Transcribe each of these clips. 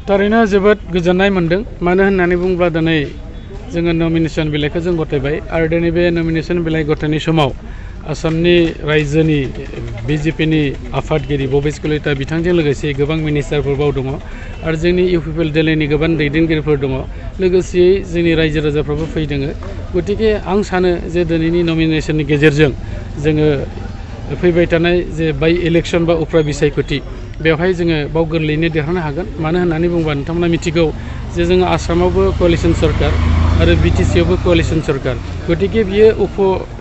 थारैनो जोबोद गोजोननाय मोनदों मानो होननानै बुङोब्ला दिनै जोङो नमिनेशन बिलाइखौ जों गथायबाय आरो दिनै बे नमिनेशन बिलाइ गथायनाय समाव आसामनि रायजोनि बिजेपिनि आफादगिरि भबेश कलिता बिथांजों लोगोसे गोबां मिनिस्टारफोर दङ आरो जोंनि इउपिपिएल दिल्लीनि गोबां दैदेनगिरिफोर दङ लोगोसेयै जोंनि रायजो राजाफ्राबो फैदों गतिके आं सानो जे दिनैनि नमिनेशननि गेजेरजों जोङो फैबाय थानाय जे बाय इलेक्शन बा उफ्रा बिसायख'थि बेवहाय जोङो बाव गोरलैयैनो देरहानो हागोन मानो होननानै बुङोबा नोंथांमोना मिथिगौ जे जोङो आसामावबो कोalition सरकार आरो बिटिसिआवबो कोalition सरकार गतिके बियो उप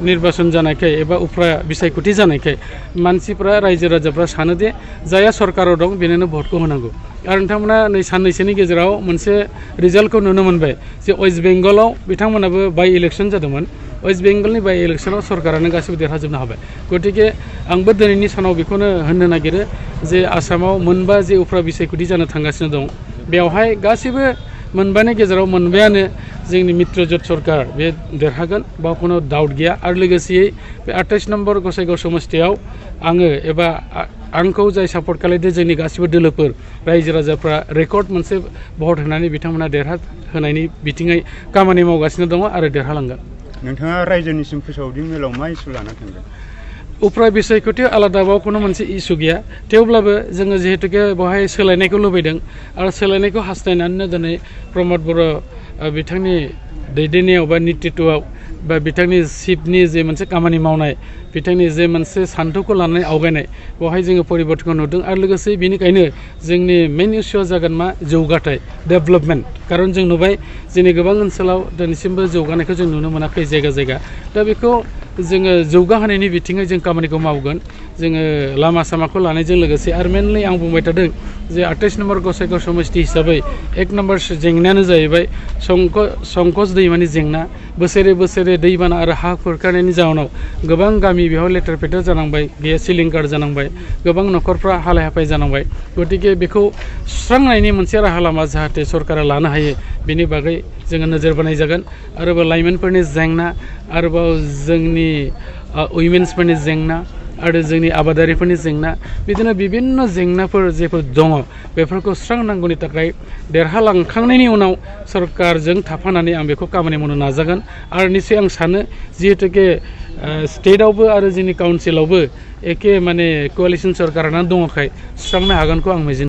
निर्बाचन जानायखाय एबा उफ्रा बिसायख'थि जानायखाय मानसिफ्रा रायजो राजाफ्रा सानो दे जाया सरकाराव दं बेनोनो भटखौ होनांगौ आरो नोंथांमोना नै साननैसोनि गेजेराव मोनसे रिजाल्टखौ नुनो मोनबाय जे वेस्ट बेंगलाव बिथांमोनाबो बाय इलेक्शन जादोंमोन वेस्ट बेंगलनि बाय इलेक्शनाव सरकारानो गासिबो देरहाजोबनो हाबाय गतिके आंबो दिनैनि सानाव बेखौनो होननो नागिरो जे आसामाव मोनबा जे उफ्रा बिसायख'थि जानो थांगासिनो दं बेवहाय गासिबो मोनबानि गेजेराव मोनबायानो जोंनि मित्रजोट सरकार बे देरहागोन बा कुनो डाउट गैया आरो लोगोसेयै बे 28 नम्बर गसाइगाव समस्तियाव आङो एबा आंखौ जाय सापर्ट खालामदों जोंनि गासिबो दोलोफोर रायजो राजाफ्रा रेकर्ड मोनसे भट होनानै बिथांमोना देरहाहोनायनि बिथिङै खामानि मावगासिनो दङ आरो देरहालांगोन। नोंथाङा रायजोनिसिम फोसावदिं मेलाव मा इसु लाना थांगोन? उफ्रा बिसायख'थि आलादाबाव कुनो मोनसे इसु गैया थेवब्लाबो जोङो जिहेतुके बेवहाय सोलायनायखौ लुबैदों आरो सोलायनायखौ हास्थायनानैनो दिनै प्रमद बर' बिथांनि दैदेननायाव बा नेतृत्वआव बा बिथांनि चिफनि जे मोनसे खामानि मावनाय बिथांनि जे मोनसे सान्थौखौ लानानै आवगायनाय बेवहाय जोङो परिबर्तनखौ नुदों आरो लोगोसे बेनिखायनो जोंनि मेन इस्युआ जागोन मा जौगाथाय डेभेलपमेन्ट खारन जों नुबाय जोंनि गोबां ओनसोलाव दिनैसिमबो जौगानायखौ जों नुनो मोनाखै जायगा जायगा दा बेखौ जोङो जौगाहोनायनि बिथिङै जों खामानिखौ मावगोन जोङो लामा सामाखौ लानायजों लोगोसे आरो मेनलि आं बुंबाय थादों जे 28 नम्बर गसाइगाव समस्ति हिसाबै 1 नम्बर जेंनायानो जाहैबाय संकस दैमानि जेंना बोसोरे बोसोरे दैबाना आरो हा खुरखानायनि जाहोनाव गोबां गामि बेयाव लेथेर फेथेर जानांबाय गैया सिलिंखार जानांबाय गोबां न'खरफ्रा हालाय हाफाय जानांबाय गतिके बेखौ सुस्रांनायनि मोनसे राहा लामा जाहाथे सरकारा लानो हायो बेनि बागै जोङो नोजोर बोनाय जागोन आरोबाव लाइमोनफोरनि जेंना आरोबाव जोंनि उइमेन्सफोरनि जेंना आरो जोंनि आबादारिफोरनि जेंना बिदिनो बिभिन्न जेंनाफोर जेफोर दङ बेफोरखौ सुस्रांनांगौनि थाखाय देरहालांखांनायनि उनाव सरकारजों थाफानानै आं बेखौ खामानि मावनो नाजागोन आरो निश्चय आं सानो जिहेतुके स्टेटआवबो आरो जोंनि काउन्सिलावबो एखे माने कोalition सरकारानो दङखाय सुस्रांनो हागोनखौ आं मिजिं